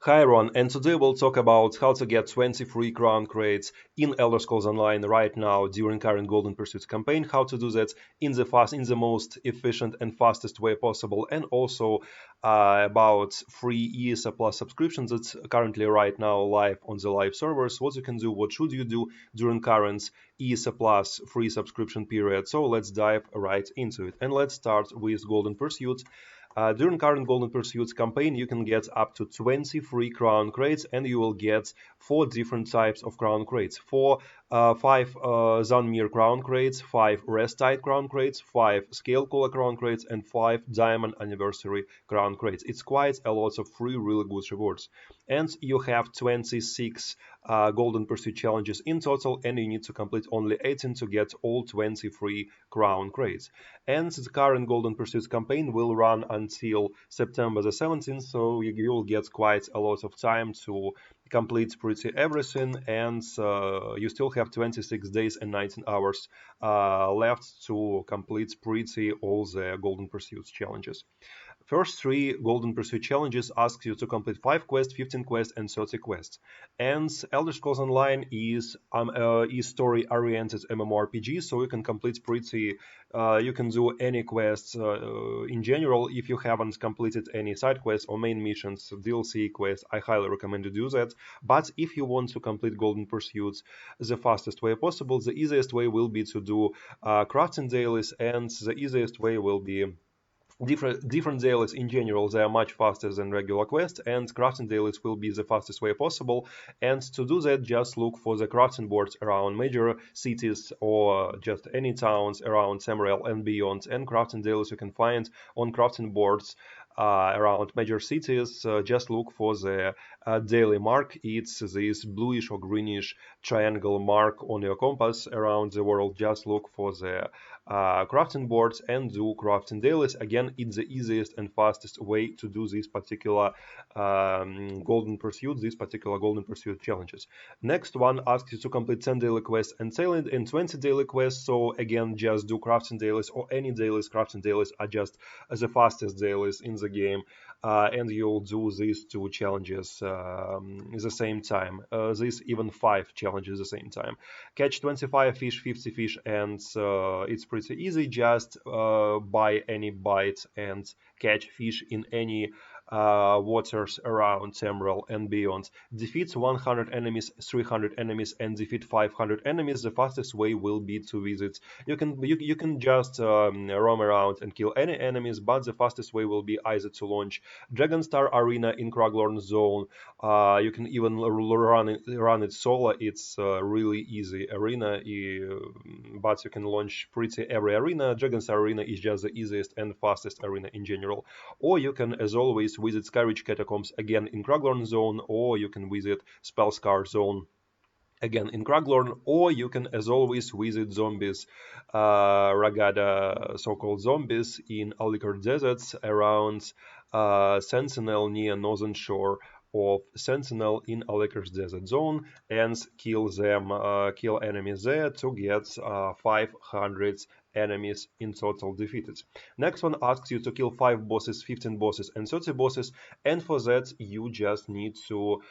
Hi everyone, and today we'll talk about how to get 20 free crown crates in Elder Scrolls Online right now during current Golden Pursuit campaign, how to do that in the most efficient and fastest way possible, and also about free ESO Plus subscriptions that's currently right now live on the live servers, what you can do, what should you do during current ESO Plus free subscription period. So let's dive right into it, and let's start with Golden Pursuit. During current Golden Pursuits campaign, you can get up to 20 free crown crates, and you will get 4 different types of crown crates. 5 Zanmir crown crates, 5 Restite crown crates, 5 Scale Cooler crown crates, and 5 Diamond Anniversary crown crates. It's quite a lot of free, really good rewards. And you have 26 Golden Pursuit challenges in total, and you need to complete only 18 to get all 20 free crown crates. And the current Golden Pursuit campaign will run until September the 17th, so you'll get quite a lot of time to complete pretty everything, and you still have 26 days and 19 hours left to complete pretty all the Golden Pursuit challenges. First 3 Golden Pursuit challenges ask you to complete 5 quests, 15 quests, and 30 quests. And Elder Scrolls Online is story-oriented MMORPG, so you can complete you can do any quests in general. If you haven't completed any side quests or main missions, DLC quests, I highly recommend you do that. But if you want to complete Golden Pursuits the fastest way possible, the easiest way will be to do crafting dailies, and the easiest way will be different dailies in general. They are much faster than regular quests, and crafting dailies will be the fastest way possible. And to do that, just look for the crafting boards around major cities or just any towns around Tamriel and beyond. And crafting dailies you can find on crafting boards around major cities. Just look for the daily mark. It's this bluish or greenish triangle mark on your compass around the world. Just look for the crafting boards and do crafting dailies. Again, it's the easiest and fastest way to do this particular Golden Pursuit challenges. Next one asks you to complete 10 daily quests and 20 daily quests. So again, just do crafting dailies or any dailies. Crafting dailies are just the fastest dailies in the game, and you'll do these 2 challenges at the same time. These even 5 challenges at the same time. Catch 25 fish, 50 fish, and it's pretty easy. Just buy any bite and catch fish in any waters around Tamriel and beyond. Defeat 100 enemies, 300 enemies, and defeat 500 enemies. The fastest way will be to visit. You can just roam around and kill any enemies, but the fastest way will be either to launch Dragonstar Arena in Craglorn Zone. You can even run it solo. It's a really easy arena, but you can launch pretty every arena. Dragonstar Arena is just the easiest and fastest arena in general. Or you can, as always, visit Skyreach Catacombs again in Craglorn Zone, or you can visit Spellscar Zone again in Craglorn, or you can, as always, visit zombies, Ragada, so-called zombies in Alikar Deserts around Sentinel near northern shore of Sentinel in Alikar's Desert Zone, and kill enemies there to get 500 enemies in total defeated. Next one asks you to kill 5 bosses, 15 bosses, and 30 bosses, and for that you just need to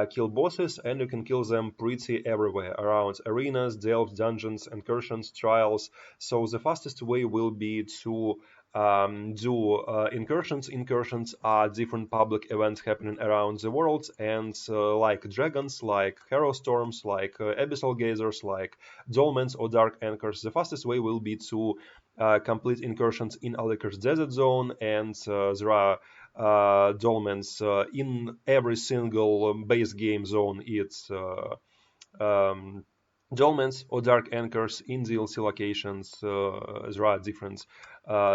kill bosses, and you can kill them pretty everywhere around arenas, delves, dungeons, incursions, trials. So the fastest way will be to do incursions. Incursions are different public events happening around the world, and like dragons, like hero storms, like abyssal gazers, like dolmens or dark anchors, the fastest way will be to complete incursions in Alikar's Desert Zone, and there are dolmens in every single base game zone. It's dolmens or dark anchors in DLC locations. There are different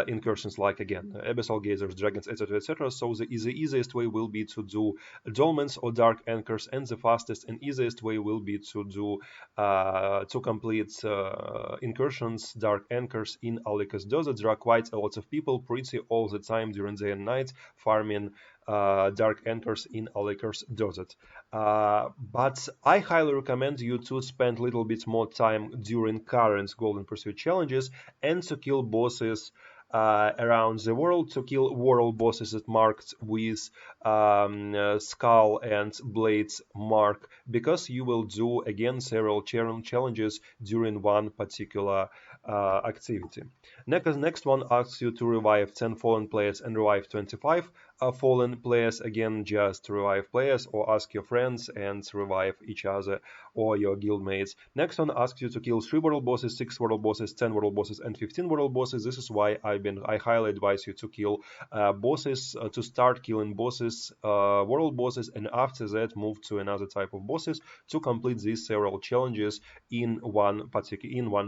incursions, like again abyssal gazers, dragons, etc, etc. So the easiest way will be to do dolmens or dark anchors, and the fastest and easiest way will be to do to complete incursions, dark anchors in Alikar's Desert. There are quite a lot of people pretty all the time during day and night farming dark anchors in Alikar's Desert. But I highly recommend you to spend a little bit more time during current Golden Pursuit challenges and to kill bosses around the world to kill world bosses that marked with skull and blades mark, because you will do again several challenges during one particular activity. Next one asks you to revive 10 fallen players and revive 25 fallen players. Again, just revive players or ask your friends and revive each other or your guildmates. Next one asks you to kill 3 world bosses, 6 world bosses, 10 world bosses, and 15 world bosses. This is why I highly advise you to kill bosses, to start killing bosses, world bosses, and after that move to another type of bosses to complete these several challenges in one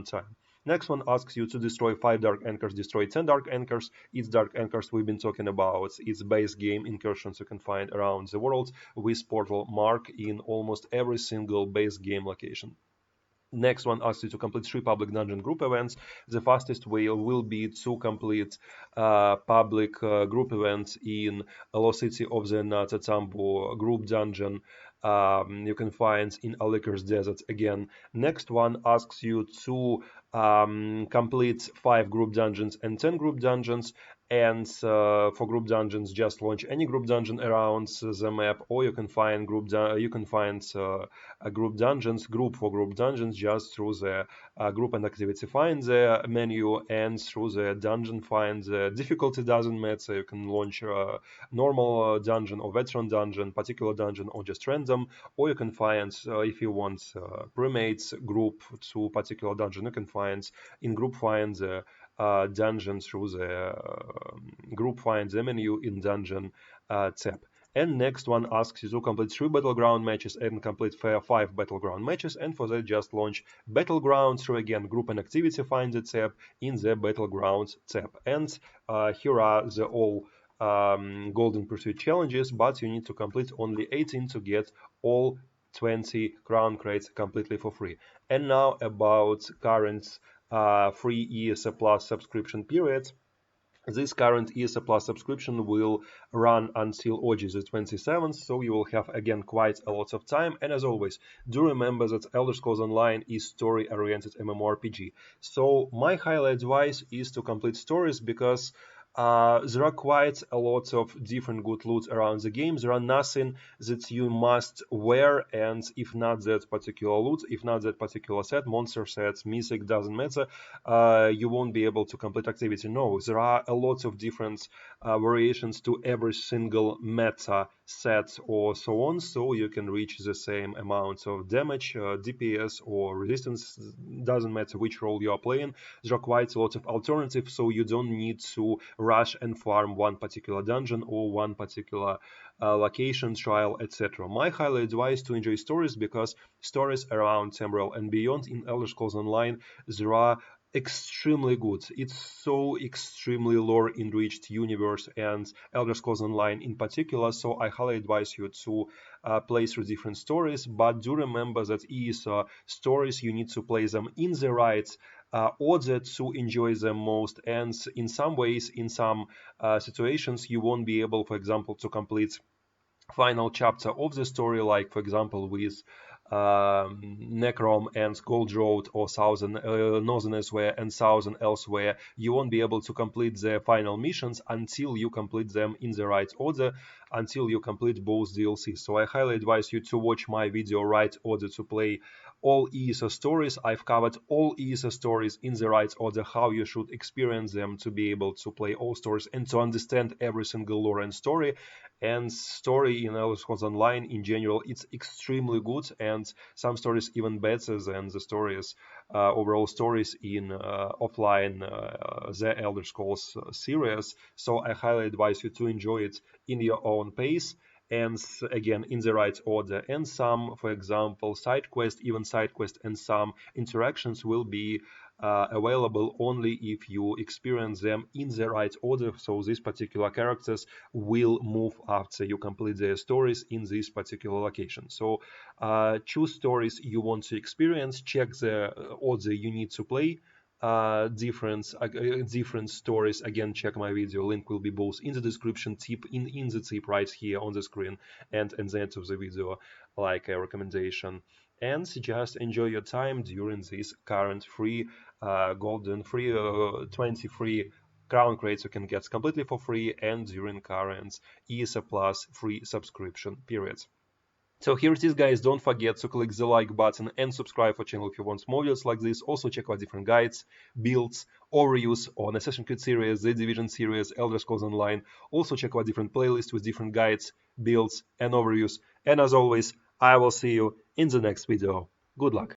time. Next one asks you to destroy 5 Dark Anchors, destroy 10 Dark Anchors. It's Dark Anchors we've been talking about. It's base game incursions you can find around the world with portal mark in almost every single base game location. Next one asks you to complete 3 public dungeon group events. The fastest way will be to complete public group events in Lost City of the Natatambu group dungeon. You can find in Aliker's Desert again. Next one asks you to complete 5 group dungeons and 10 group dungeons. And for group dungeons, just launch any group dungeon around the map, or you can find a group for group dungeons just through the group and activity finder menu, and through the dungeon find. The difficulty doesn't matter. You can launch a normal dungeon or veteran dungeon, particular dungeon, or just random, or you can find, if you want premates group to particular dungeon, you can find in group find the dungeon through the group find the menu in dungeon tab. And next one asks you to complete 3 battleground matches and complete 5 battleground matches, and for that just launch battlegrounds through again group and activity finder tab in the battlegrounds tab. And here are the all golden pursuit challenges, but you need to complete only 18 to get all 20 crown crates completely for free. And now about current free ESO Plus subscription period. This current ESO Plus subscription will run until August the 27th, so you will have again quite a lot of time. And as always, do remember that Elder Scrolls Online is story-oriented MMORPG. So my highly advice is to complete stories, because there are quite a lot of different good loot around the game. There are nothing that you must wear, and if not that particular loot, if not that particular set, monster sets, mythic, doesn't matter, you won't be able to complete activity. No, there are a lot of different variations to every single meta set or so on, so you can reach the same amount of damage, DPS or resistance, doesn't matter which role you are playing. There are quite a lot of alternatives, so you don't need to rush and farm one particular dungeon or one particular location, trial, etc. My highly advice to enjoy stories, because stories around Temporal and beyond in Elder Scrolls Online, there are extremely good. It's so extremely lore enriched universe, and Elder Scrolls Online in particular, so I highly advise you to play through different stories. But do remember that ESO stories, you need to play them in the right order to enjoy them most, and in some ways, in some situations, you won't be able, for example, to complete final chapter of the story, like for example with Necrom and Gold Road, or Southern Northern Elsewhere and Southern Elsewhere. You won't be able to complete the final missions until you complete them in the right order, until you complete both DLCs. So I highly advise you to watch my video right order to play all ESO stories. I've covered all ESO stories in the right order, how you should experience them to be able to play all stories and to understand every single lore and story. And story in Elder Scrolls Online in general, it's extremely good, and some stories even better than the stories, overall stories in offline the Elder Scrolls series. So I highly advise you to enjoy it in your own pace, and again in the right order. And some, for example, side quest, even side quest and some interactions will be available only if you experience them in the right order. So these particular characters will move after you complete their stories in this particular location. So choose stories you want to experience, check the order you need to play. Different stories, again check my video, link will be both in the description, tip in the tip right here on the screen, and at the end of the video, like a recommendation. And just enjoy your time during this current free golden free 20 free crown crates you can get completely for free and during current ESO Plus free subscription periods. So here it is, guys. Don't forget to click the like button and subscribe for channel if you want more videos like this. Also check out different guides, builds, overviews on Assassin's Creed series, The Division series, Elder Scrolls Online. Also check out different playlists with different guides, builds, and overviews. And as always, I will see you in the next video. Good luck.